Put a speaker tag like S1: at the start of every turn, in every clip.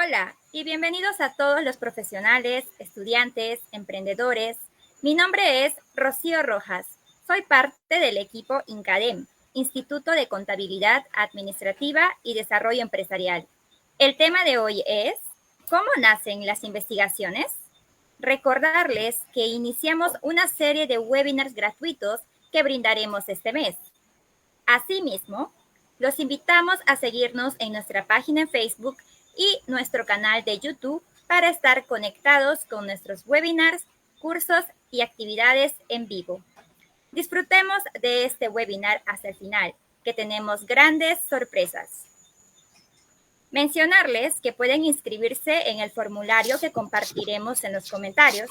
S1: Hola y bienvenidos a todos los profesionales, estudiantes, emprendedores. Mi nombre es Rocío Rojas. Soy parte del equipo INCADEM, Instituto de Contabilidad Administrativa y Desarrollo Empresarial. El tema de hoy es ¿cómo nacen las investigaciones? Recordarles que iniciamos una serie de webinars gratuitos que brindaremos este mes. Asimismo, los invitamos a seguirnos en nuestra página en Facebook y nuestro canal de YouTube para estar conectados con nuestros webinars, cursos y actividades en vivo. Disfrutemos de este webinar hasta el final, que tenemos grandes sorpresas. Mencionarles que pueden inscribirse en el formulario que compartiremos en los comentarios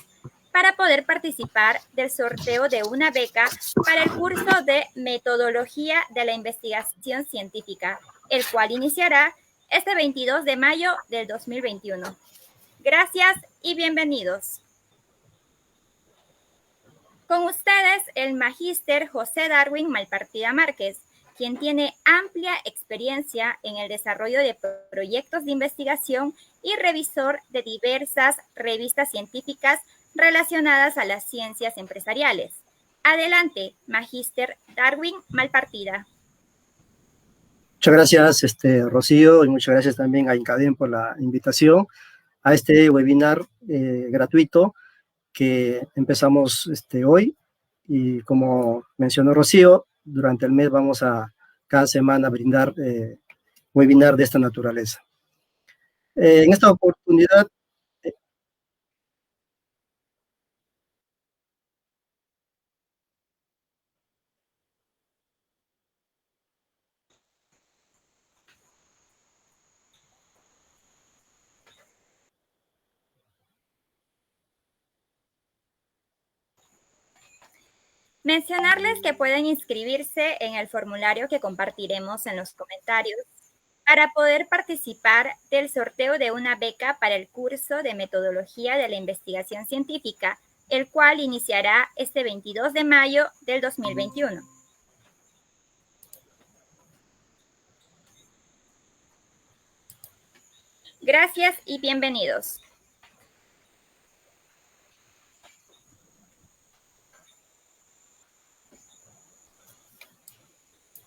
S1: para poder participar del sorteo de una beca para el curso de Metodología de la Investigación Científica, el cual iniciará este 22 de mayo del 2021. Gracias y bienvenidos. Con ustedes, el magíster José Darwin Malpartida Márquez, quien tiene amplia experiencia en el desarrollo de proyectos de investigación y revisor de diversas revistas científicas relacionadas a las ciencias empresariales. Adelante, magíster Darwin Malpartida.
S2: Muchas gracias, Rocío, y muchas gracias también a INCADEM por la invitación a este webinar gratuito que empezamos hoy. Y como mencionó Rocío, durante el mes vamos a cada semana brindar webinar de esta naturaleza. En esta oportunidad,
S1: Mencionarles que pueden inscribirse en el formulario que compartiremos en los comentarios para poder participar del sorteo de una beca para el curso de Metodología de la Investigación Científica, el cual iniciará este 22 de mayo del 2021. Gracias y bienvenidos.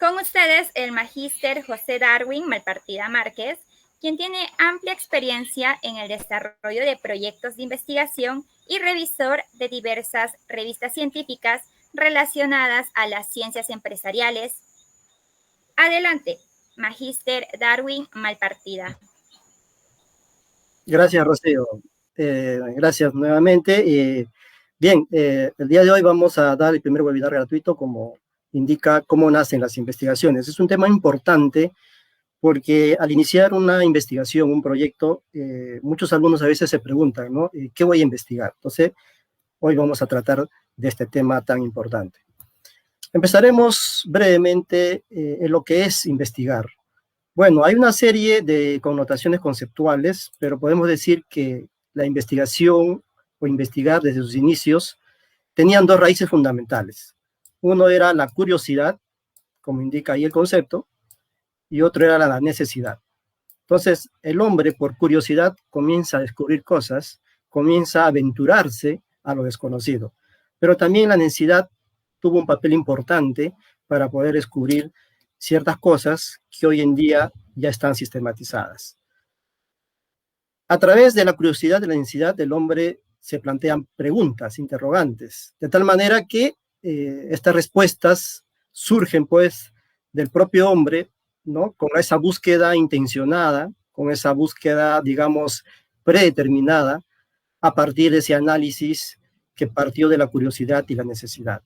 S1: Con ustedes, el magíster José Darwin Malpartida Márquez, quien tiene amplia experiencia en el desarrollo de proyectos de investigación y revisor de diversas revistas científicas relacionadas a las ciencias empresariales. Adelante, magíster Darwin Malpartida.
S2: gracias, Rocío. Gracias nuevamente. Bien, el día de hoy vamos a dar el primer webinar gratuito, como indica cómo nacen las investigaciones. Es un tema importante porque al iniciar una investigación, un proyecto, muchos alumnos a veces se preguntan, ¿no? ¿Qué voy a investigar? Entonces, hoy vamos a tratar de este tema tan importante. Empezaremos brevemente en lo que es investigar. Bueno, hay una serie de connotaciones conceptuales, pero podemos decir que la investigación o investigar desde sus inicios tenían dos raíces fundamentales. Uno era la curiosidad, como indica ahí el concepto, y otro era la necesidad. Entonces, el hombre, por curiosidad, comienza a descubrir cosas, comienza a aventurarse a lo desconocido. Pero también la necesidad tuvo un papel importante para poder descubrir ciertas cosas que hoy en día ya están sistematizadas. A través de la curiosidad y la necesidad, el hombre se plantean preguntas, interrogantes, de tal manera que estas respuestas surgen, pues, del propio hombre, ¿no? Con esa búsqueda intencionada, con esa búsqueda, digamos, predeterminada, a partir de ese análisis que partió de la curiosidad y la necesidad.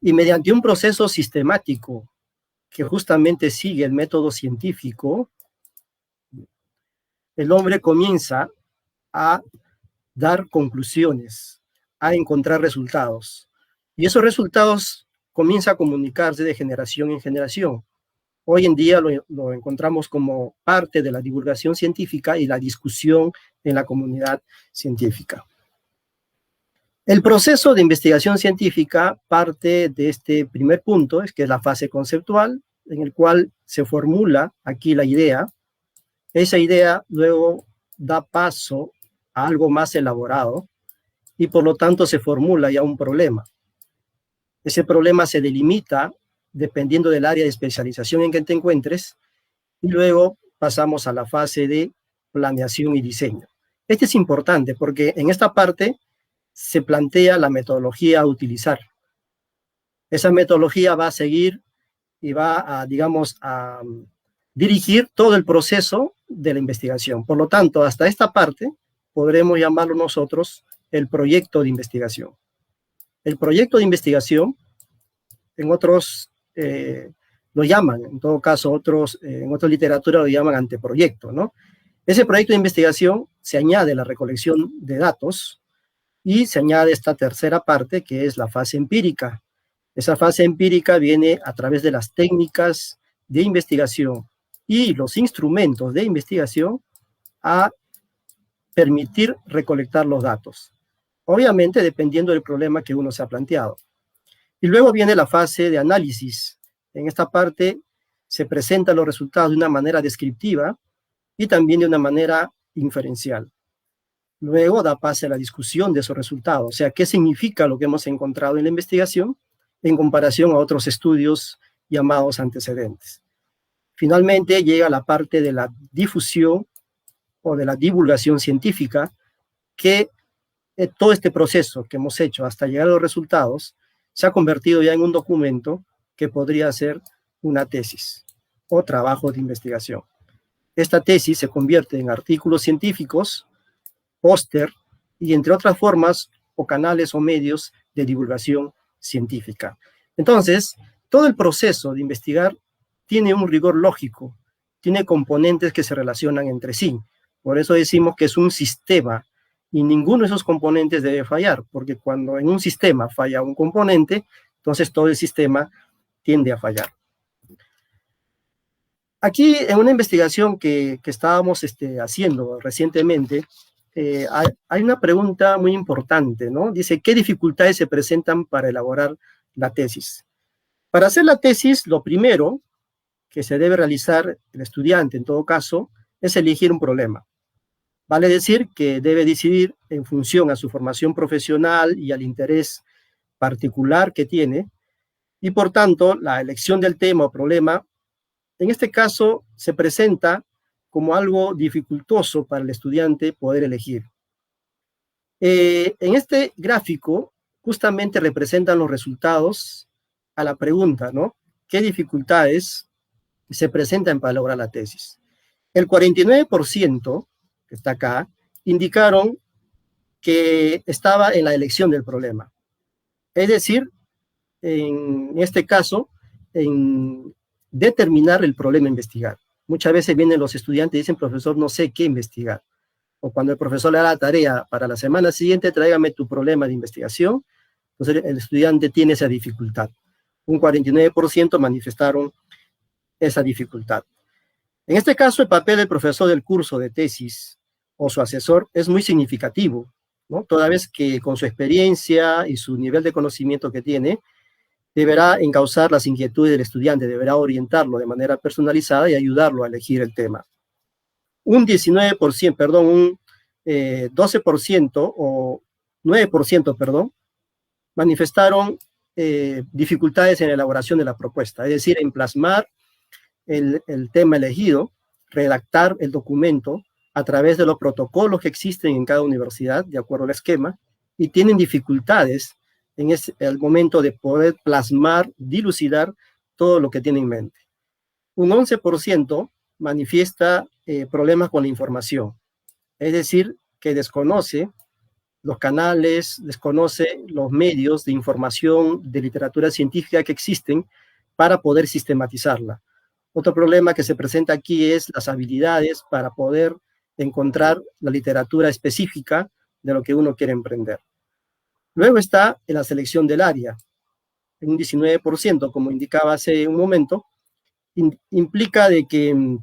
S2: Y mediante un proceso sistemático que justamente sigue el método científico, el hombre comienza a dar conclusiones, a encontrar resultados. Y esos resultados comienzan a comunicarse de generación en generación. Hoy en día lo encontramos como parte de la divulgación científica y la discusión en la comunidad científica. El proceso de investigación científica parte de este primer punto, que es la fase conceptual, en el cual se formula aquí la idea, Esa idea luego da paso a algo más elaborado y por lo tanto se formula ya un problema. Ese problema se delimita dependiendo del área de especialización en que te encuentres y luego pasamos a la fase de planeación y diseño. Este es importante porque en esta parte se plantea la metodología a utilizar. Esa metodología va a seguir y va a, digamos, a dirigir todo el proceso de la investigación. Por lo tanto, hasta esta parte podremos llamarlo nosotros el proyecto de investigación. El proyecto de investigación, en otros lo llaman, en todo caso, en otra literatura lo llaman anteproyecto, ¿no? Ese proyecto de investigación se añade la recolección de datos y se añade esta tercera parte que es la fase empírica. Esa fase empírica viene a través de las técnicas de investigación y los instrumentos de investigación a permitir recolectar los datos. Obviamente dependiendo del problema que uno se ha planteado. Y luego viene la fase de análisis. En esta parte se presentan los resultados de una manera descriptiva y también de una manera inferencial. Luego da pase a la discusión de esos resultados, o sea, qué significa lo que hemos encontrado en la investigación en comparación a otros estudios llamados antecedentes. Finalmente llega la parte de la difusión o de la divulgación científica, que todo este proceso que hemos hecho hasta llegar a los resultados se ha convertido ya en un documento que podría ser una tesis o trabajo de investigación. Esta tesis se convierte en artículos científicos, póster y entre otras formas o canales o medios de divulgación científica. Entonces, todo el proceso de investigar tiene un rigor lógico, tiene componentes que se relacionan entre sí. Por eso decimos que es un sistema y ninguno de esos componentes debe fallar, porque cuando en un sistema falla un componente, entonces todo el sistema tiende a fallar. Aquí, en una investigación que estábamos haciendo recientemente, hay una pregunta muy importante, ¿no? Dice, ¿qué dificultades se presentan para elaborar la tesis? Para hacer la tesis, lo primero que se debe realizar el estudiante, en todo caso, es elegir un problema. Vale decir que debe decidir en función a su formación profesional y al interés particular que tiene, y por tanto, la elección del tema o problema, en este caso, se presenta como algo dificultoso para el estudiante poder elegir. En este gráfico, justamente representan los resultados a la pregunta, ¿no? ¿Qué dificultades se presentan para lograr la tesis? El 49%, que está acá, indicaron que estaba en la elección del problema. Es decir, en este caso, en determinar el problema a investigar. Muchas veces vienen los estudiantes y dicen, profesor, no sé qué investigar. O cuando el profesor le da la tarea para la semana siguiente, tráigame tu problema de investigación. Entonces el estudiante tiene esa dificultad. Un 49% manifestaron esa dificultad. En este caso, el papel del profesor del curso de tesis o su asesor es muy significativo, ¿no? Toda vez que con su experiencia y su nivel de conocimiento que tiene, deberá encauzar las inquietudes del estudiante, deberá orientarlo de manera personalizada y ayudarlo a elegir el tema. Un 19%, perdón, un 12% o 9%, perdón, manifestaron dificultades en la elaboración de la propuesta, es decir, en plasmar el tema elegido, redactar el documento a través de los protocolos que existen en cada universidad, de acuerdo al esquema, y tienen dificultades en el momento de poder plasmar, dilucidar todo lo que tiene en mente. Un 11% manifiesta problemas con la información, es decir, que desconoce los canales, desconoce los medios de información de literatura científica que existen para poder sistematizarla. Otro problema que se presenta aquí es las habilidades para poder encontrar la literatura específica de lo que uno quiere emprender. Luego está en la selección del área. En un 19%, como indicaba hace un momento, implica de que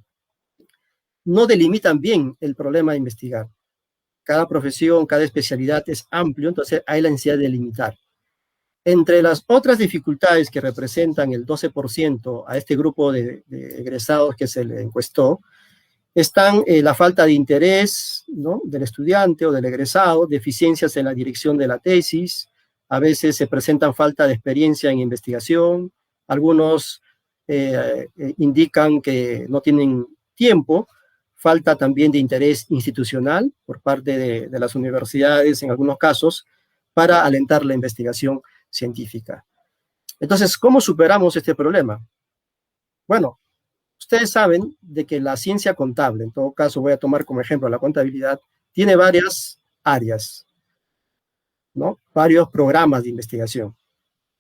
S2: no delimitan bien el problema a investigar. Cada profesión, cada especialidad es amplio, entonces hay la necesidad de delimitar. Entre las otras dificultades que representan el 12% a este grupo de egresados que se le encuestó, Están la falta de interés, ¿no?, del estudiante o del egresado, deficiencias en la dirección de la tesis, a veces se presentan falta de experiencia en investigación, algunos indican que no tienen tiempo, falta también de interés institucional por parte de las universidades en algunos casos para alentar la investigación científica. Entonces, ¿cómo superamos este problema? Bueno, ustedes saben de que la ciencia contable, en todo caso voy a tomar como ejemplo la contabilidad, tiene varias áreas, ¿no? Varios programas de investigación,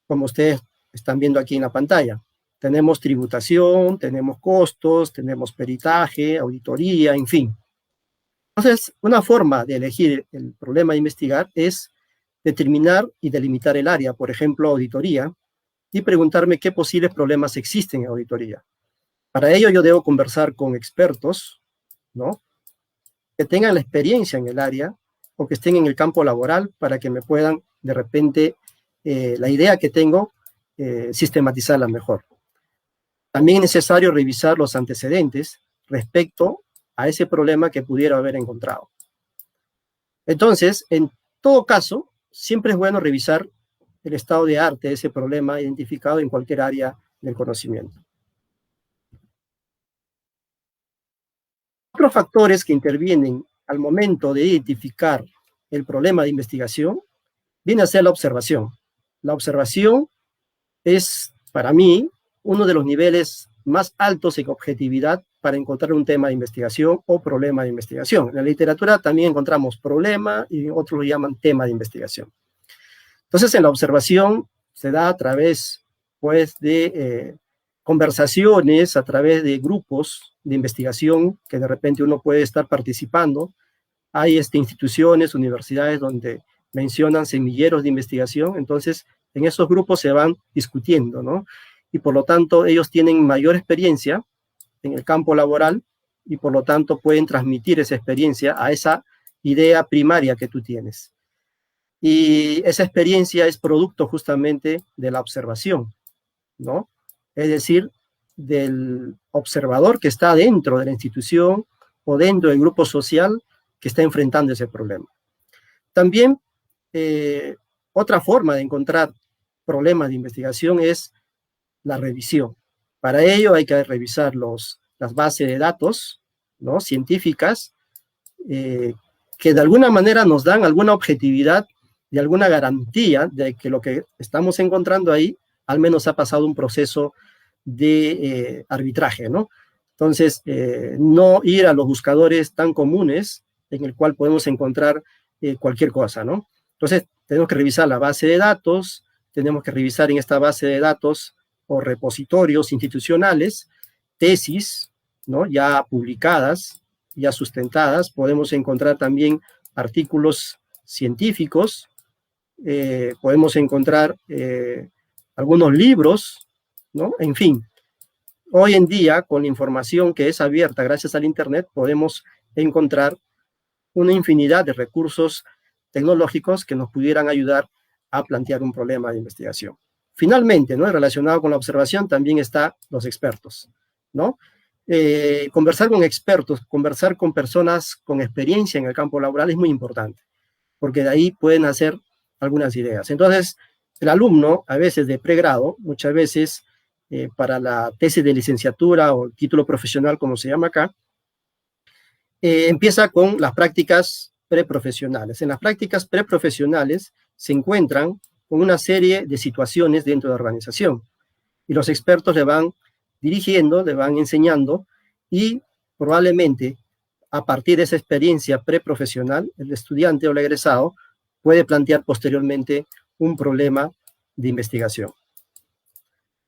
S2: como ustedes están viendo aquí en la pantalla. Tenemos tributación, tenemos costos, tenemos peritaje, auditoría, en fin. Entonces, una forma de elegir el problema de investigar es determinar y delimitar el área, por ejemplo, auditoría, y preguntarme qué posibles problemas existen en auditoría. Para ello yo debo conversar con expertos, ¿no?, que tengan la experiencia en el área o que estén en el campo laboral para que me puedan, de repente, la idea que tengo, sistematizarla mejor. También es necesario revisar los antecedentes respecto a ese problema que pudiera haber encontrado. Entonces, en todo caso, siempre es bueno revisar el estado de arte de ese problema identificado en cualquier área del conocimiento. Otros factores que intervienen al momento de identificar el problema de investigación viene a ser la observación. La observación es, para mí, uno de los niveles más altos en objetividad para encontrar un tema de investigación o problema de investigación. En la literatura también encontramos problema y otros lo llaman tema de investigación. Entonces, en la observación se da a través, pues, de conversaciones, a través de grupos de investigación que de repente uno puede estar participando. Hay instituciones, universidades donde mencionan semilleros de investigación, entonces en esos grupos se van discutiendo, ¿no? Y por lo tanto ellos tienen mayor experiencia en el campo laboral y por lo tanto pueden transmitir esa experiencia a esa idea primaria que tú tienes. Y esa experiencia es producto justamente de la observación, ¿no? Es decir, del observador que está dentro de la institución o dentro del grupo social que está enfrentando ese problema. También, otra forma de encontrar problemas de investigación es la revisión. Para ello hay que revisar las bases de datos, ¿no?, científicas, que de alguna manera nos dan alguna objetividad y alguna garantía de que lo que estamos encontrando ahí al menos ha pasado un proceso de arbitraje, ¿no? Entonces, no ir a los buscadores tan comunes en el cual podemos encontrar cualquier cosa, ¿no? Entonces, tenemos que revisar la base de datos, tenemos que revisar en esta base de datos o repositorios institucionales, tesis, ¿no?, ya publicadas, ya sustentadas, podemos encontrar también artículos científicos, podemos encontrar algunos libros, ¿no? En fin, hoy en día, con la información que es abierta gracias al Internet, podemos encontrar una infinidad de recursos tecnológicos que nos pudieran ayudar a plantear un problema de investigación. Finalmente, ¿no?, relacionado con la observación también están los expertos, ¿no? Conversar con expertos, conversar con personas con experiencia en el campo laboral es muy importante, porque de ahí pueden hacer algunas ideas. Entonces, el alumno, a veces de pregrado, muchas veces para la tesis de licenciatura o el título profesional, como se llama acá, empieza con las prácticas preprofesionales. En las prácticas preprofesionales se encuentran con una serie de situaciones dentro de la organización y los expertos le van dirigiendo, le van enseñando y probablemente a partir de esa experiencia preprofesional, el estudiante o el egresado puede plantear posteriormente un problema de investigación.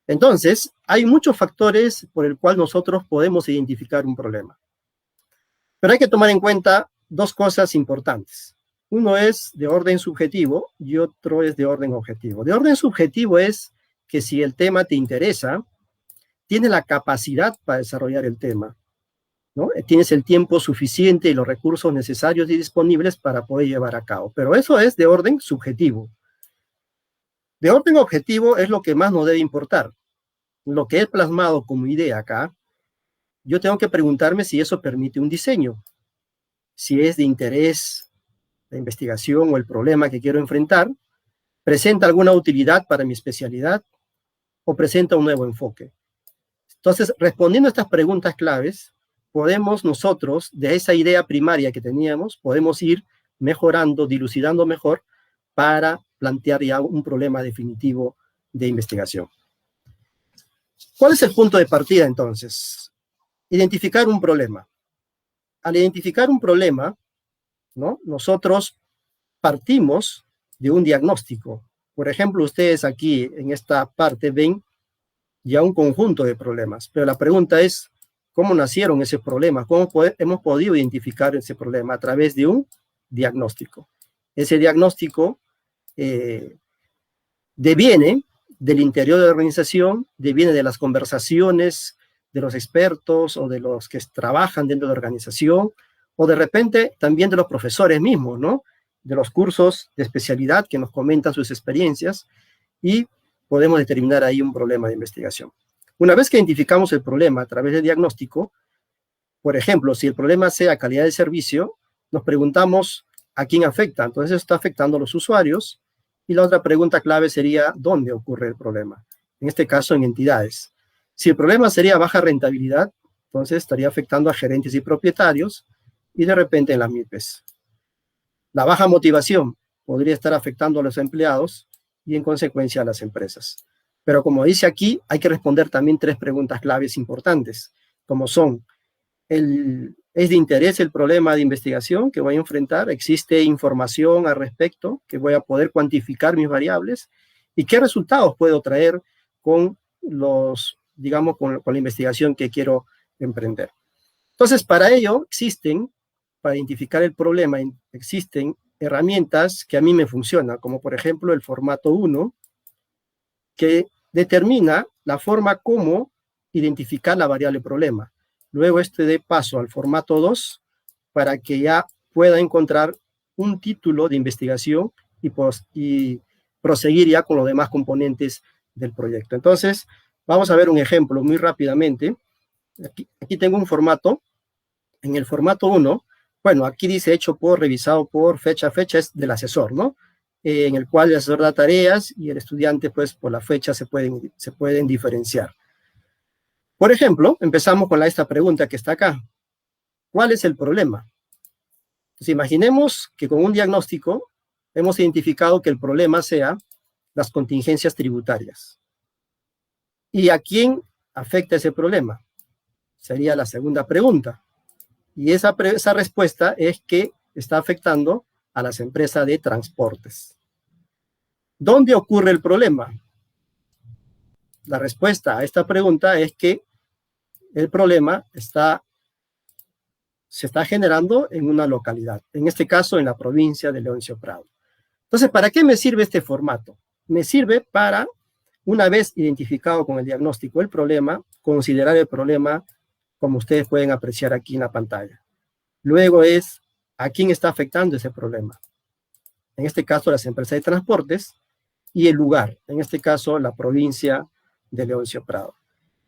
S2: Entonces, hay muchos factores por el cual nosotros podemos identificar un problema. Pero hay que tomar en cuenta dos cosas importantes. Uno es de orden subjetivo y otro es de orden objetivo. De orden subjetivo es que si el tema te interesa, tienes la capacidad para desarrollar el tema, ¿no? Tienes el tiempo suficiente y los recursos necesarios y disponibles para poder llevar a cabo. Pero eso es de orden subjetivo. De orden objetivo es lo que más nos debe importar. Lo que es plasmado como idea acá yo tengo que preguntarme si eso permite un diseño, si es de interés la investigación o el problema que quiero enfrentar, presenta alguna utilidad para mi especialidad o presenta un nuevo enfoque. Entonces, respondiendo a estas preguntas claves, podemos nosotros, de esa idea primaria que teníamos, podemos ir mejorando, dilucidando mejor para plantear ya un problema definitivo de investigación. ¿Cuál es el punto de partida entonces? Identificar un problema. Al identificar un problema, ¿no? Nosotros partimos de un diagnóstico. Por ejemplo, ustedes aquí en esta parte ven ya un conjunto de problemas, pero la pregunta es, ¿cómo nacieron esos problemas? ¿Cómo hemos podido identificar ese problema? A través de un diagnóstico. Ese diagnóstico deviene del interior de la organización, deviene de las conversaciones de los expertos o de los que trabajan dentro de la organización, o de repente también de los profesores mismos, ¿no? De los cursos de especialidad que nos comentan sus experiencias y podemos determinar ahí un problema de investigación. Una vez que identificamos el problema a través del diagnóstico, por ejemplo, si el problema sea calidad de servicio, nos preguntamos a quién afecta. Entonces, está afectando a los usuarios. Y la otra pregunta clave sería, ¿dónde ocurre el problema? En este caso, en entidades. Si el problema sería baja rentabilidad, entonces estaría afectando a gerentes y propietarios y de repente en las MIPES. La baja motivación podría estar afectando a los empleados y en consecuencia a las empresas. Pero como dice aquí, hay que responder también 3 preguntas claves importantes, como son, ¿es de interés el problema de investigación que voy a enfrentar? ¿Existe información al respecto que voy a poder cuantificar mis variables? ¿Y qué resultados puedo traer con digamos, con la investigación que quiero emprender? Entonces, para ello para identificar el problema, existen herramientas que a mí me funcionan, como por ejemplo el formato 1, que determina la forma como identificar la variable problema. Luego dé paso al formato 2 para que ya pueda encontrar un título de investigación y proseguir ya con los demás componentes del proyecto. Entonces, vamos a ver un ejemplo muy rápidamente. Aquí tengo un formato. En el formato 1, bueno, aquí dice hecho por, revisado por, fecha es del asesor, ¿no? En el cual el asesor da tareas y el estudiante, pues, por la fecha se pueden diferenciar. Por ejemplo, empezamos con esta pregunta que está acá. ¿Cuál es el problema? Entonces, imaginemos que con un diagnóstico hemos identificado que el problema sea las contingencias tributarias. ¿Y a quién afecta ese problema? Sería la segunda pregunta. Y esa respuesta es que está afectando a las empresas de transportes. ¿Dónde ocurre el problema? La respuesta a esta pregunta es que el problema se está generando en una localidad, en este caso en la provincia de Leoncio Prado. Entonces, ¿para qué me sirve este formato? Me sirve para, una vez identificado con el diagnóstico el problema, considerar el problema como ustedes pueden apreciar aquí en la pantalla. Luego es a quién está afectando ese problema. En este caso, las empresas de transportes y el lugar, en este caso, la provincia de Leoncio Prado.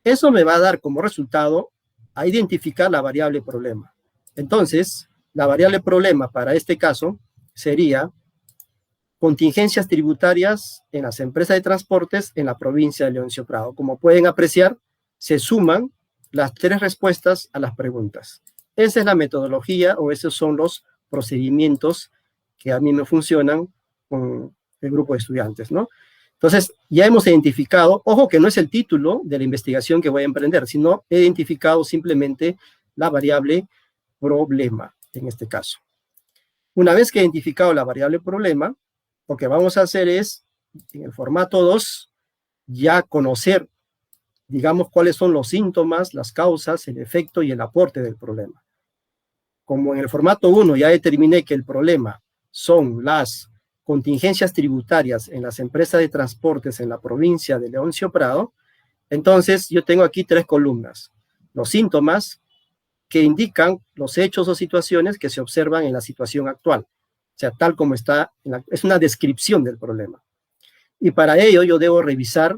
S2: Eso me va a dar como resultado a identificar la variable problema. Entonces, la variable problema para este caso sería contingencias tributarias en las empresas de transportes en la provincia de Leoncio Prado. Como pueden apreciar, se suman las 3 respuestas a las preguntas. Esa es la metodología o esos son los procedimientos que a mí me funcionan con el grupo de estudiantes, ¿no? Entonces, ya hemos identificado, ojo que no es el título de la investigación que voy a emprender, sino he identificado simplemente la variable problema, en este caso. Una vez que he identificado la variable problema, lo que vamos a hacer es, en el formato 2, ya conocer, digamos, cuáles son los síntomas, las causas, el efecto y el aporte del problema. Como en el formato 1 ya determiné que el problema son las contingencias tributarias en las empresas de transportes en la provincia de Leoncio Prado, entonces yo tengo aquí 3 columnas. Los síntomas que indican los hechos o situaciones que se observan en la situación actual. O sea, tal como está, es una descripción del problema. Y para ello yo debo revisar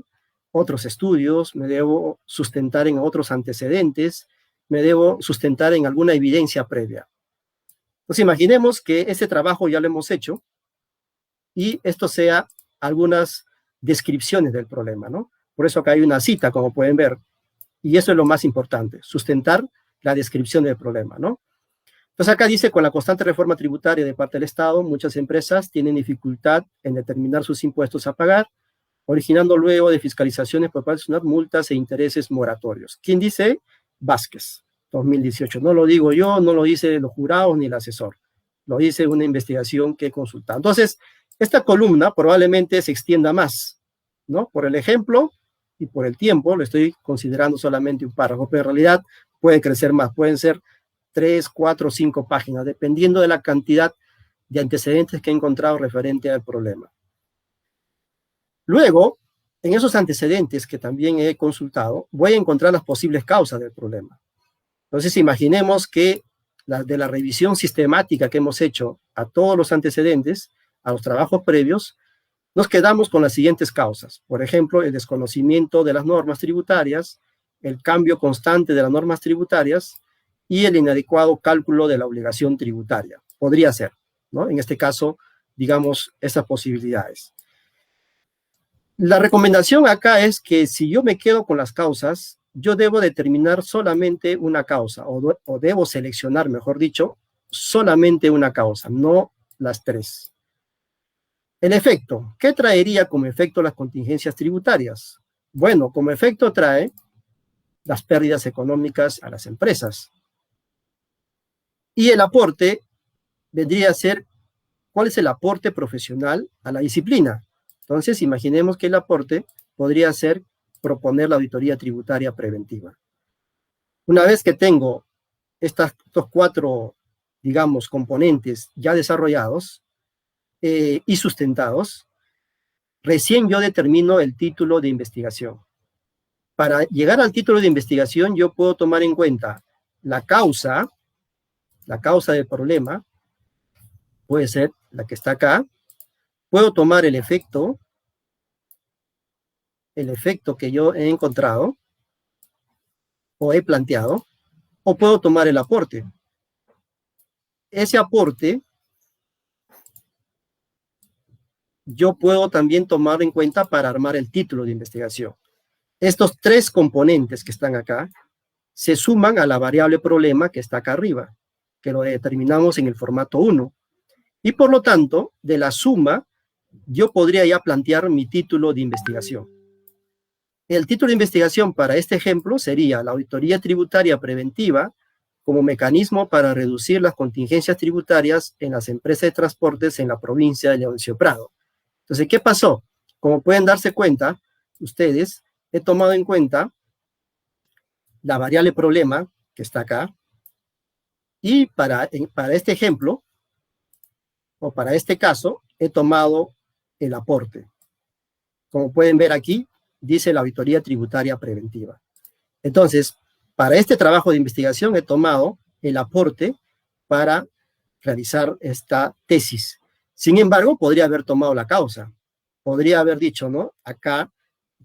S2: otros estudios, me debo sustentar en otros antecedentes me debo sustentar en alguna evidencia previa. Entonces imaginemos que ese trabajo ya lo hemos hecho y esto sea algunas descripciones del problema, ¿no? Por eso acá hay una cita, como pueden ver, y eso es lo más importante, sustentar la descripción del problema, ¿no? Entonces acá dice, con la constante reforma tributaria de parte del Estado, muchas empresas tienen dificultad en determinar sus impuestos a pagar, originando luego de fiscalizaciones por parte de multas e intereses moratorios. ¿Quién dice? Vázquez, 2018. No lo digo yo, no lo dice los jurados ni el asesor. Lo dice una investigación que he consultado. Entonces, esta columna probablemente se extienda más, ¿no? Por el ejemplo y por el tiempo, lo estoy considerando solamente un párrafo, pero en realidad puede crecer más, pueden ser 3, 4, 5 páginas, dependiendo de la cantidad de antecedentes que he encontrado referente al problema. Luego, en esos antecedentes que también he consultado, voy a encontrar las posibles causas del problema. Entonces, imaginemos que de la revisión sistemática que hemos hecho a todos los antecedentes, a los trabajos previos, nos quedamos con las siguientes causas. Por ejemplo, el desconocimiento de las normas tributarias, el cambio constante de las normas tributarias y el inadecuado cálculo de la obligación tributaria. Podría ser, ¿no? En este caso, digamos, esas posibilidades. La recomendación acá es que si yo me quedo con las causas, yo debo determinar solamente una causa, o debo seleccionar, mejor dicho, solamente una causa, no las tres. El efecto. ¿Qué traería como efecto las contingencias tributarias? Bueno, como efecto trae las pérdidas económicas a las empresas. Y el aporte vendría a ser, ¿cuál es el aporte profesional a la disciplina? Entonces, imaginemos que el aporte podría ser proponer la auditoría tributaria preventiva. Una vez que tengo estos 4, digamos, componentes ya desarrollados y sustentados, recién yo determino el título de investigación. Para llegar al título de investigación, yo puedo tomar en cuenta la causa del problema, puede ser la que está acá. Puedo tomar el efecto que yo he encontrado o he planteado, o puedo tomar el aporte. Ese aporte yo puedo también tomar en cuenta para armar el título de investigación. Estos 3 componentes que están acá se suman a la variable problema que está acá arriba, que lo determinamos en el formato 1. Y por lo tanto, de la suma, yo podría ya plantear mi título de investigación. El título de investigación para este ejemplo sería la auditoría tributaria preventiva como mecanismo para reducir las contingencias tributarias en las empresas de transportes en la provincia de Leoncio Prado. Entonces, ¿qué pasó? Como pueden darse cuenta, ustedes, he tomado en cuenta la variable problema que está acá, y para este ejemplo, o para este caso, he tomado el aporte. Como pueden ver aquí, dice la auditoría tributaria preventiva. Entonces, para este trabajo de investigación he tomado el aporte para realizar esta tesis. Sin embargo, podría haber tomado la causa. Podría haber dicho, ¿no? Acá,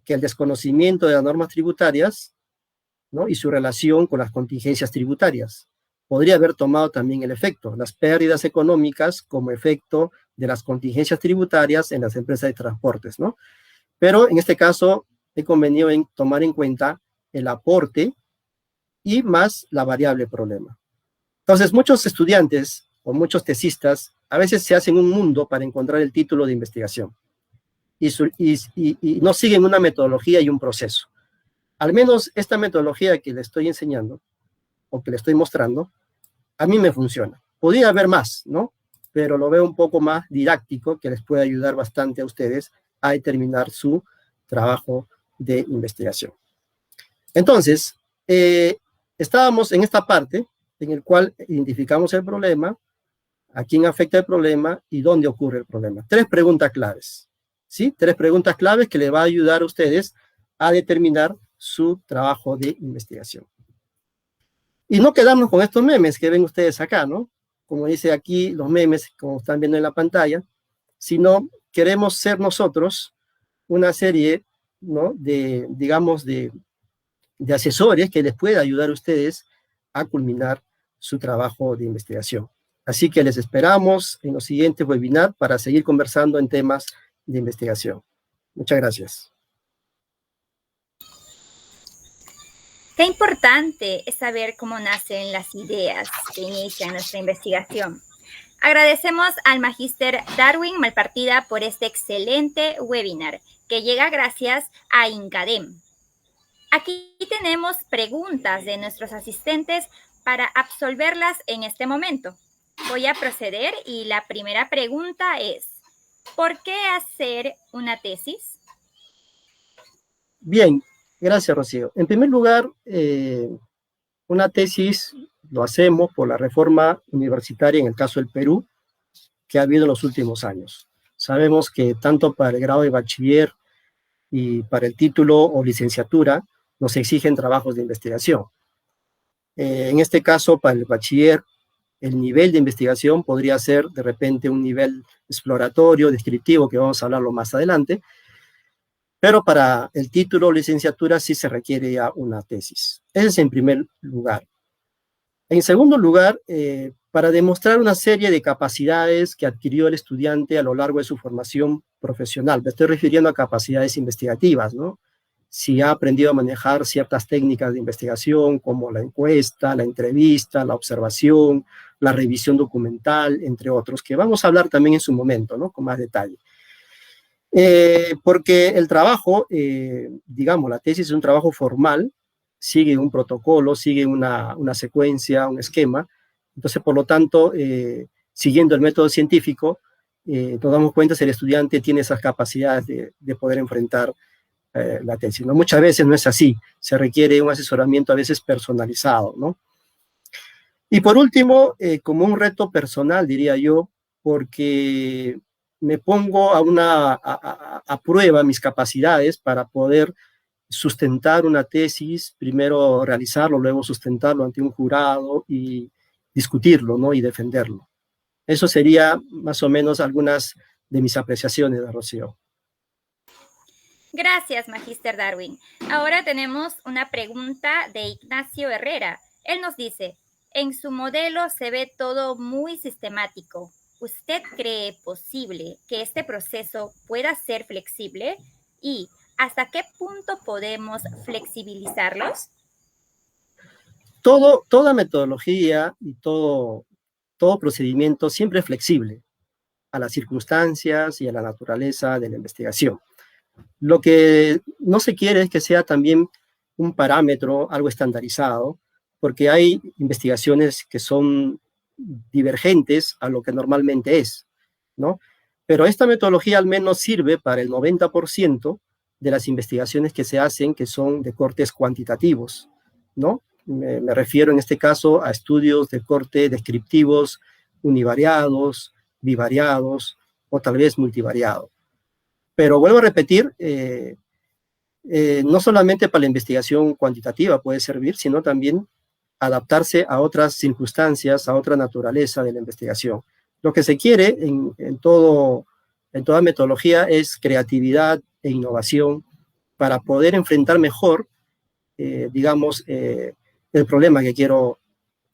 S2: que el desconocimiento de las normas tributarias, ¿no? Y su relación con las contingencias tributarias. Podría haber tomado también el efecto, las pérdidas económicas como efecto de las contingencias tributarias en las empresas de transportes, ¿no? Pero en este caso he convenido en tomar en cuenta el aporte y más la variable problema. Entonces, muchos estudiantes o muchos tesistas a veces se hacen un mundo para encontrar el título de investigación y no siguen una metodología y un proceso. Al menos esta metodología que le estoy enseñando o que le estoy mostrando, a mí me funciona. Podría haber más, ¿no? Pero lo veo un poco más didáctico, que les puede ayudar bastante a ustedes a determinar su trabajo de investigación. Entonces, estábamos en esta parte en el cual identificamos el problema, a quién afecta el problema y dónde ocurre el problema. 3 preguntas claves, ¿sí? 3 preguntas claves que les va a ayudar a ustedes a determinar su trabajo de investigación. Y no quedarnos con estos memes que ven ustedes acá, ¿no? Como dice aquí, los memes, como están viendo en la pantalla, sino queremos ser nosotros una serie, ¿no? Digamos, de asesores que les pueda ayudar a ustedes a culminar su trabajo de investigación. Así que les esperamos en los siguientes webinars para seguir conversando en temas de investigación. Muchas gracias.
S1: Qué importante es saber cómo nacen las ideas que inician nuestra investigación. Agradecemos al magíster Darwin Malpartida por este excelente webinar que llega gracias a INCADEM. Aquí tenemos preguntas de nuestros asistentes para absolverlas en este momento. Voy a proceder y la primera pregunta es, ¿por qué hacer una tesis?
S2: Bien, gracias, Rocío. En primer lugar, una tesis lo hacemos por la reforma universitaria en el caso del Perú, que ha habido en los últimos años. Sabemos que tanto para el grado de bachiller y para el título o licenciatura nos exigen trabajos de investigación. En este caso, para el bachiller, el nivel de investigación podría ser de repente un nivel exploratorio, descriptivo, que vamos a hablarlo más adelante, pero para el título o licenciatura sí se requiere ya una tesis. Ese es en primer lugar. En segundo lugar, para demostrar una serie de capacidades que adquirió el estudiante a lo largo de su formación profesional. Me estoy refiriendo a capacidades investigativas, ¿no? Si ha aprendido a manejar ciertas técnicas de investigación como la encuesta, la entrevista, la observación, la revisión documental, entre otros, que vamos a hablar también en su momento, ¿no? Con más detalle. Porque el trabajo, digamos, la tesis es un trabajo formal, sigue un protocolo, sigue una secuencia, un esquema. Entonces, por lo tanto, siguiendo el método científico, nos damos cuenta si el estudiante tiene esas capacidades de poder enfrentar la tesis, ¿no? Muchas veces no es así, se requiere un asesoramiento a veces personalizado, ¿no? Y por último, como un reto personal, diría yo, porque me pongo a prueba mis capacidades para poder sustentar una tesis, primero realizarlo, luego sustentarlo ante un jurado y discutirlo, ¿no? Y defenderlo. Eso sería más o menos algunas de mis apreciaciones, Rocío.
S1: Gracias, magíster Darwin. Ahora tenemos una pregunta de Ignacio Herrera. Él nos dice, en su modelo se ve todo muy sistemático. ¿Usted cree posible que este proceso pueda ser flexible? ¿Y hasta qué punto podemos flexibilizarlos?
S2: Toda metodología y todo procedimiento siempre es flexible a las circunstancias y a la naturaleza de la investigación. Lo que no se quiere es que sea también un parámetro, algo estandarizado, porque hay investigaciones que son divergentes a lo que normalmente es, ¿no? Pero esta metodología al menos sirve para el 90% de las investigaciones que se hacen que son de cortes cuantitativos, ¿no? Me refiero en este caso a estudios de corte descriptivos, univariados, bivariados o tal vez multivariados. Pero vuelvo a repetir, no solamente para la investigación cuantitativa puede servir, sino también adaptarse a otras circunstancias, a otra naturaleza de la investigación. Lo que se quiere en toda metodología es creatividad e innovación para poder enfrentar mejor, digamos, el problema que quiero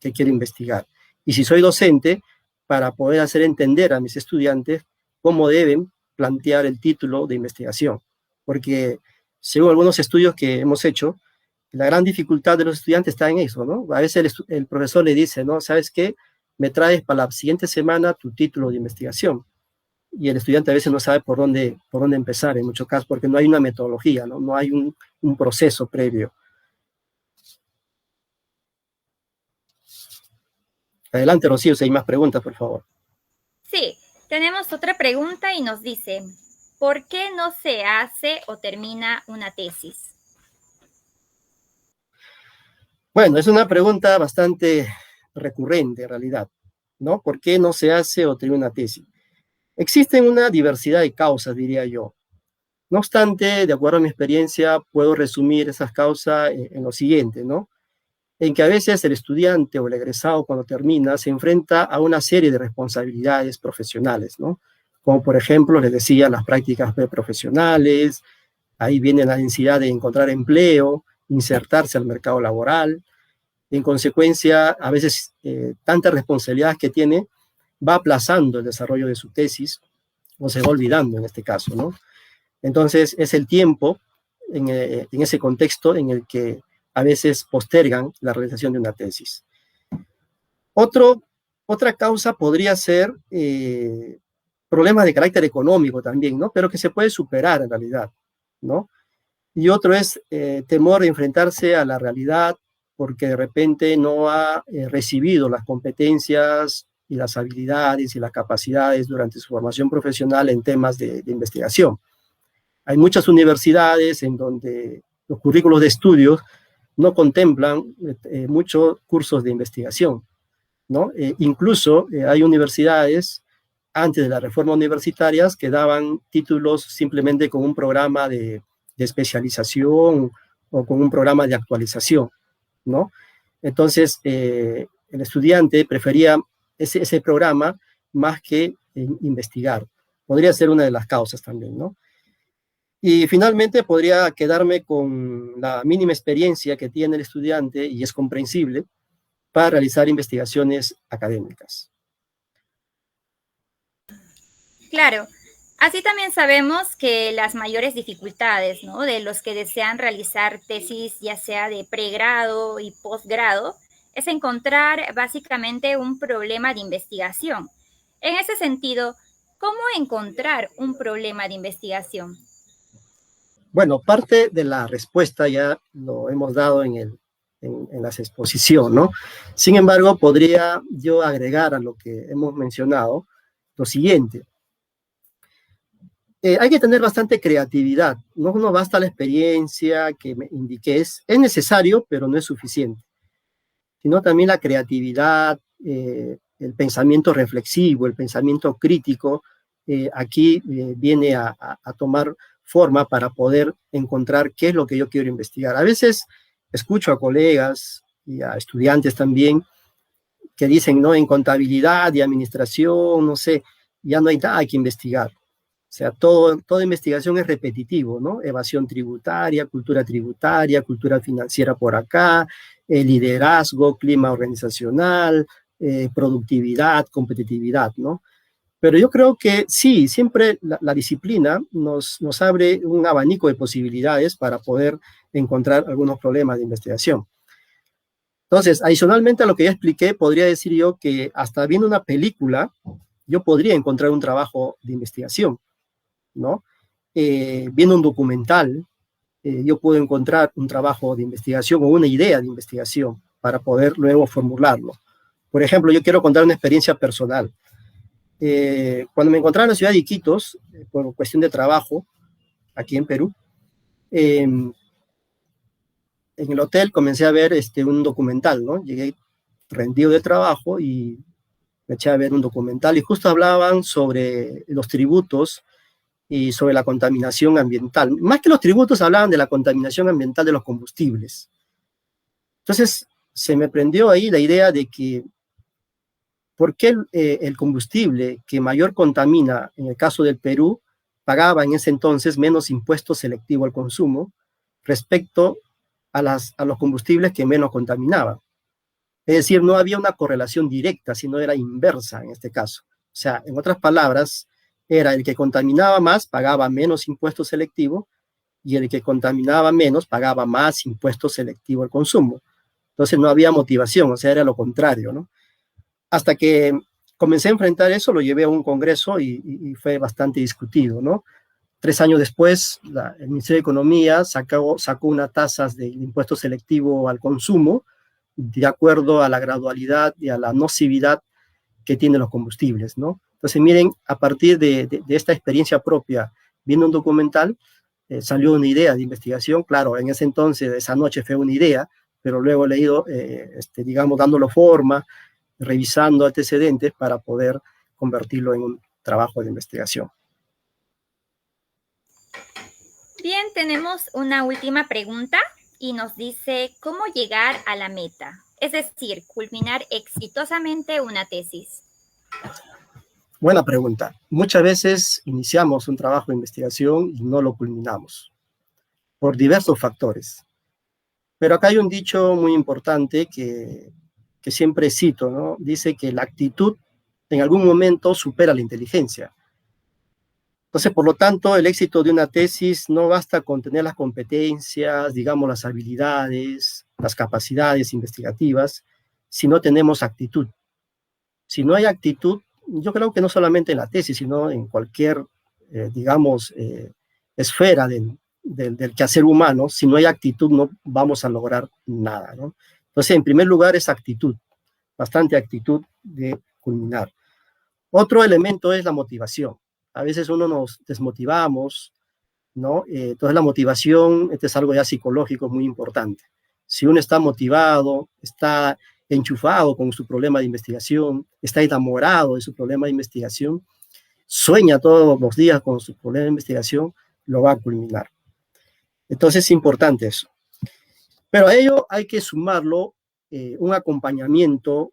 S2: investigar. Y si soy docente, para poder hacer entender a mis estudiantes cómo deben plantear el título de investigación. Porque según algunos estudios que hemos hecho, la gran dificultad de los estudiantes está en eso, ¿no? A veces el profesor le dice, ¿no? ¿Sabes qué? Me traes para la siguiente semana tu título de investigación. Y el estudiante a veces no sabe por dónde empezar, en muchos casos, porque no hay una metodología, ¿no? No hay un proceso previo. Adelante, Rocío, si hay más preguntas, por favor.
S1: Sí, tenemos otra pregunta y nos dice, ¿por qué no se hace o termina una tesis?
S2: Bueno, es una pregunta bastante recurrente en realidad, ¿no? ¿Por qué no se hace o termina una tesis? Existen una diversidad de causas, diría yo. No obstante, de acuerdo a mi experiencia, puedo resumir esas causas en lo siguiente, ¿no? En que a veces el estudiante o el egresado cuando termina se enfrenta a una serie de responsabilidades profesionales, ¿no? Como por ejemplo, les decía, las prácticas profesionales, ahí viene la necesidad de encontrar empleo, insertarse al mercado laboral, En consecuencia, a veces tantas responsabilidades que tiene va aplazando el desarrollo de su tesis o se va olvidando en este caso, ¿no? Entonces, es el tiempo en ese contexto en el que a veces postergan la realización de una tesis. Otra causa podría ser problemas de carácter económico también, ¿no? Pero que se puede superar en realidad, ¿no? Y otro es temor de enfrentarse a la realidad porque de repente no ha recibido las competencias y las habilidades y las capacidades durante su formación profesional en temas de investigación. Hay muchas universidades en donde los currículos de estudios no contemplan muchos cursos de investigación, ¿no? Incluso hay universidades antes de la reforma universitaria que daban títulos simplemente con un programa de especialización o con un programa de actualización, ¿no? Entonces, el estudiante prefería ese programa más que investigar. Podría ser una de las causas también, ¿no? Y finalmente podría quedarme con la mínima experiencia que tiene el estudiante, y es comprensible, para realizar investigaciones académicas.
S1: Claro, así también sabemos que las mayores dificultades, ¿no?, de los que desean realizar tesis, ya sea de pregrado y posgrado, es encontrar básicamente un problema de investigación. En ese sentido, ¿cómo encontrar un problema de investigación?
S2: Bueno, parte de la respuesta ya lo hemos dado en la exposición, ¿no? Sin embargo, podría yo agregar a lo que hemos mencionado lo siguiente. Hay que tener bastante creatividad, no basta la experiencia que me indiqué, es necesario, pero no es suficiente, sino también la creatividad, el pensamiento reflexivo, el pensamiento crítico, aquí viene a tomar forma para poder encontrar qué es lo que yo quiero investigar. A veces escucho a colegas y a estudiantes también que dicen, no, en contabilidad y administración, no sé, ya no hay nada que investigar. O sea, toda investigación es repetitivo, ¿no? Evasión tributaria, cultura financiera por acá, liderazgo, clima organizacional, productividad, competitividad, ¿no? Pero yo creo que sí, siempre la disciplina nos abre un abanico de posibilidades para poder encontrar algunos problemas de investigación. Entonces, adicionalmente a lo que ya expliqué, podría decir yo que hasta viendo una película, yo podría encontrar un trabajo de investigación, ¿no? Viendo un documental, yo puedo encontrar un trabajo de investigación o una idea de investigación para poder luego formularlo. Por ejemplo, yo quiero contar una experiencia personal. Cuando me encontraba en la ciudad de Iquitos, por cuestión de trabajo, aquí en Perú, en el hotel comencé a ver un documental, ¿no? Llegué rendido de trabajo y me eché a ver un documental y justo hablaban sobre los tributos y sobre la contaminación ambiental. Más que los tributos, hablaban de la contaminación ambiental de los combustibles. Entonces, se me prendió ahí la idea de que ¿por qué el combustible que mayor contamina, en el caso del Perú, pagaba en ese entonces menos impuesto selectivo al consumo respecto a los combustibles que menos contaminaban? Es decir, no había una correlación directa, sino era inversa en este caso. O sea, en otras palabras, era el que contaminaba más, pagaba menos impuesto selectivo, y el que contaminaba menos, pagaba más impuesto selectivo al consumo. Entonces no había motivación, o sea, era lo contrario, ¿no? Hasta que comencé a enfrentar eso, lo llevé a un congreso y fue bastante discutido, ¿no? 3 años después, el Ministerio de Economía sacó unas tasas de impuesto selectivo al consumo de acuerdo a la gradualidad y a la nocividad que tienen los combustibles, ¿no? Entonces, miren, a partir de esta experiencia propia, viendo un documental, salió una idea de investigación. Claro, en ese entonces, esa noche fue una idea, pero luego he ido, digamos, dándolo forma, revisando antecedentes para poder convertirlo en un trabajo de investigación.
S1: Bien, tenemos una última pregunta y nos dice, ¿cómo llegar a la meta? Es decir, culminar exitosamente una tesis.
S2: Buena pregunta. Muchas veces iniciamos un trabajo de investigación y no lo culminamos por diversos factores. Pero acá hay un dicho muy importante que siempre cito, ¿no? Dice que la actitud en algún momento supera la inteligencia. Entonces, por lo tanto, el éxito de una tesis no basta con tener las competencias, digamos, las habilidades, las capacidades investigativas, si no tenemos actitud. Si no hay actitud, yo creo que no solamente en la tesis, sino en cualquier, digamos, esfera del quehacer humano, si no hay actitud no vamos a lograr nada, ¿no? Entonces, en primer lugar es actitud, bastante actitud de culminar. Otro elemento es la motivación. A veces uno nos desmotivamos, ¿no? Entonces la motivación, este es algo ya psicológico muy importante. Si uno está motivado, está enchufado con su problema de investigación, está enamorado de su problema de investigación, sueña todos los días con su problema de investigación, lo va a culminar. Entonces es importante eso. Pero a ello hay que sumarlo un acompañamiento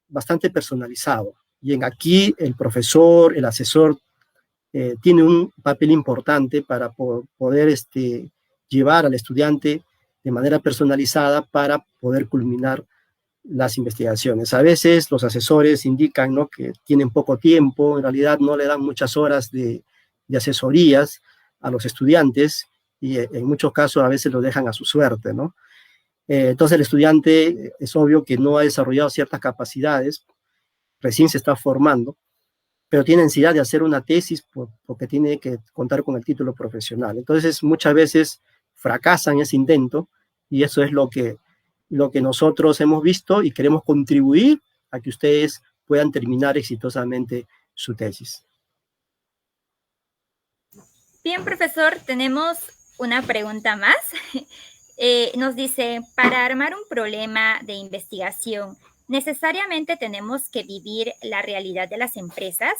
S2: bastante personalizado. Y en aquí el profesor, el asesor, tiene un papel importante para poder llevar al estudiante de manera personalizada para poder culminar las investigaciones. A veces los asesores indican, ¿no?, que tienen poco tiempo, en realidad no le dan muchas horas de asesorías a los estudiantes y en muchos casos a veces lo dejan a su suerte, ¿no? Entonces el estudiante es obvio que no ha desarrollado ciertas capacidades, recién se está formando, pero tiene necesidad de hacer una tesis porque tiene que contar con el título profesional. Entonces muchas veces fracasan ese intento y eso es lo que nosotros hemos visto y queremos contribuir a que ustedes puedan terminar exitosamente su tesis.
S1: Bien, profesor, tenemos una pregunta más. Nos dice, para armar un problema de investigación, ¿necesariamente tenemos que vivir la realidad de las empresas?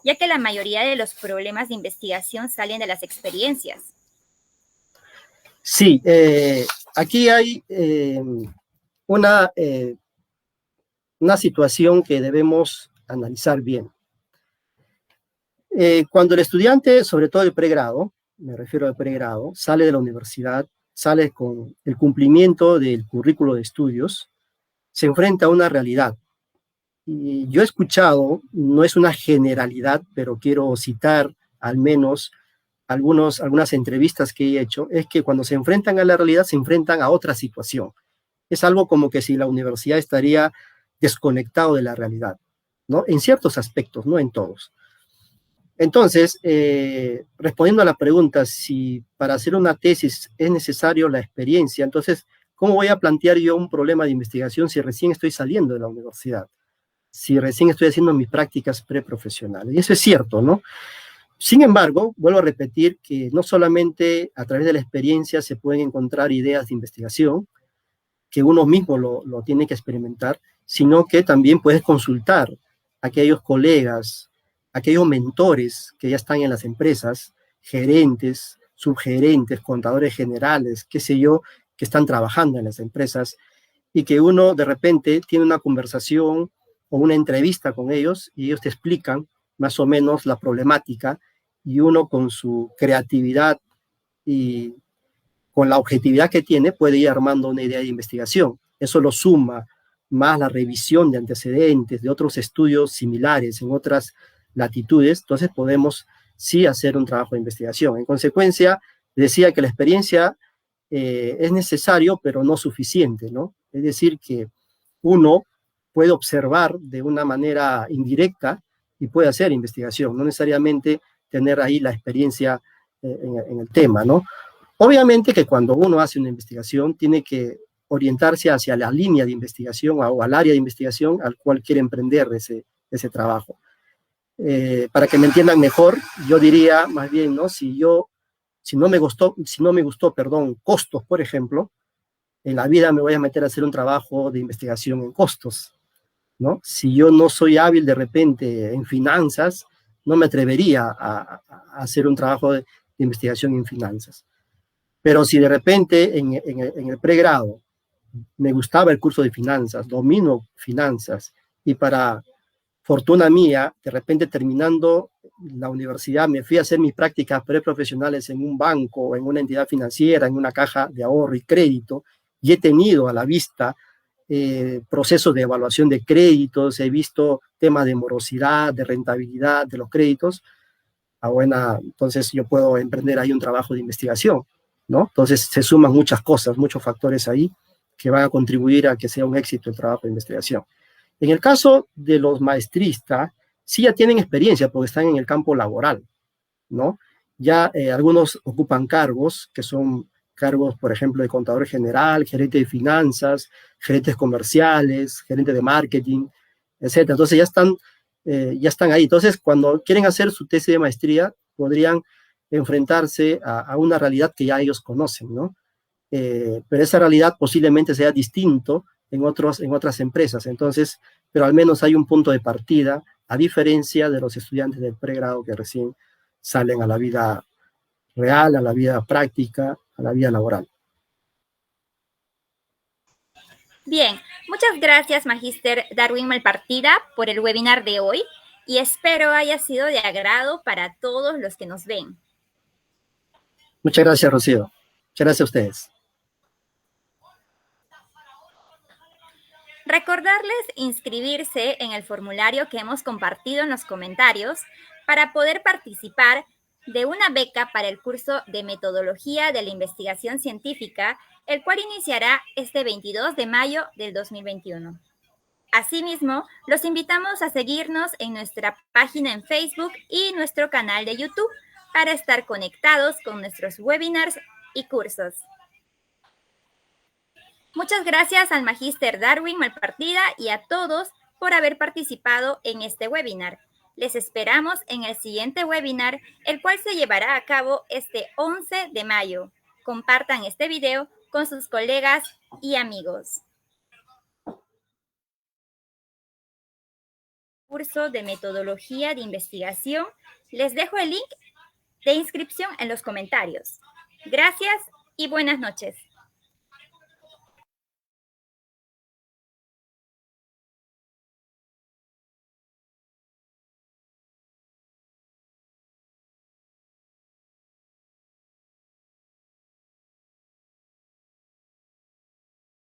S1: Ya que la mayoría de los problemas de investigación salen de las experiencias.
S2: Sí, aquí hay una situación que debemos analizar bien. Cuando el estudiante, sobre todo el pregrado, me refiero al pregrado, sale de la universidad, sale con el cumplimiento del currículo de estudios, se enfrenta a una realidad. Y yo he escuchado, no es una generalidad, pero quiero citar al menos algunas entrevistas que he hecho, es que cuando se enfrentan a la realidad, se enfrentan a otra situación. Es algo como que si la universidad estaría desconectado de la realidad, ¿no? En ciertos aspectos, no en todos. Entonces, respondiendo a la pregunta, si para hacer una tesis es necesario la experiencia, entonces, ¿cómo voy a plantear yo un problema de investigación si recién estoy saliendo de la universidad? Si recién estoy haciendo mis prácticas preprofesionales. Y eso es cierto, ¿no? Sin embargo, vuelvo a repetir que no solamente a través de la experiencia se pueden encontrar ideas de investigación, que uno mismo lo tiene que experimentar, sino que también puedes consultar a aquellos colegas, aquellos mentores que ya están en las empresas, gerentes, subgerentes, contadores generales, qué sé yo, que están trabajando en las empresas y que uno de repente tiene una conversación o una entrevista con ellos y ellos te explican más o menos la problemática y uno con su creatividad y con la objetividad que tiene puede ir armando una idea de investigación. Eso lo suma más la revisión de antecedentes, de otros estudios similares en otras latitudes, entonces podemos sí hacer un trabajo de investigación. En consecuencia, decía que la experiencia es necesario, pero no suficiente, ¿no? Es decir, que uno puede observar de una manera indirecta y puede hacer investigación, no necesariamente tener ahí la experiencia en el tema, ¿no? Obviamente que cuando uno hace una investigación tiene que orientarse hacia la línea de investigación o al área de investigación al cual quiere emprender ese trabajo. Para que me entiendan mejor, yo diría más bien, ¿no? Si no me gustó, costos, por ejemplo, en la vida me voy a meter a hacer un trabajo de investigación en costos, ¿no? Si yo no soy hábil de repente en finanzas, no me atrevería a hacer un trabajo de investigación en finanzas. Pero si de repente en el pregrado me gustaba el curso de finanzas, domino finanzas, y para fortuna mía, de repente terminando la universidad me fui a hacer mis prácticas preprofesionales en un banco, en una entidad financiera, en una caja de ahorro y crédito, y he tenido a la vista procesos de evaluación de créditos, he visto temas de morosidad, de rentabilidad de los créditos, entonces yo puedo emprender ahí un trabajo de investigación, ¿no? Entonces se suman muchas cosas, muchos factores ahí que van a contribuir a que sea un éxito el trabajo de investigación. En el caso de los maestristas, sí ya tienen experiencia porque están en el campo laboral, ¿no? Ya algunos ocupan cargos que son cargos, por ejemplo, de contador general, gerente de finanzas, gerentes comerciales, gerente de marketing, etcétera. Entonces ya están ahí. Entonces, cuando quieren hacer su tesis de maestría, podrían enfrentarse a una realidad que ya ellos conocen, ¿no? Pero esa realidad posiblemente sea distinto en otras empresas. Entonces, pero al menos hay un punto de partida, a diferencia de los estudiantes del pregrado que recién salen a la vida real, a la vida práctica, a la vida laboral.
S1: Bien, muchas gracias, Magíster Darwin Malpartida, por el webinar de hoy y espero haya sido de agrado para todos los que nos ven.
S2: Muchas gracias, Rocío. Muchas gracias a ustedes.
S1: Recordarles inscribirse en el formulario que hemos compartido en los comentarios para poder participar de una beca para el curso de Metodología de la Investigación Científica, el cual iniciará este 22 de mayo del 2021. Asimismo, los invitamos a seguirnos en nuestra página en Facebook y nuestro canal de YouTube para estar conectados con nuestros webinars y cursos. Muchas gracias al Magíster Darwin Malpartida y a todos por haber participado en este webinar. Les esperamos en el siguiente webinar, el cual se llevará a cabo este 11 de mayo. Compartan este video con sus colegas y amigos. Curso de Metodología de Investigación. Les dejo el link de inscripción en los comentarios. Gracias y buenas noches.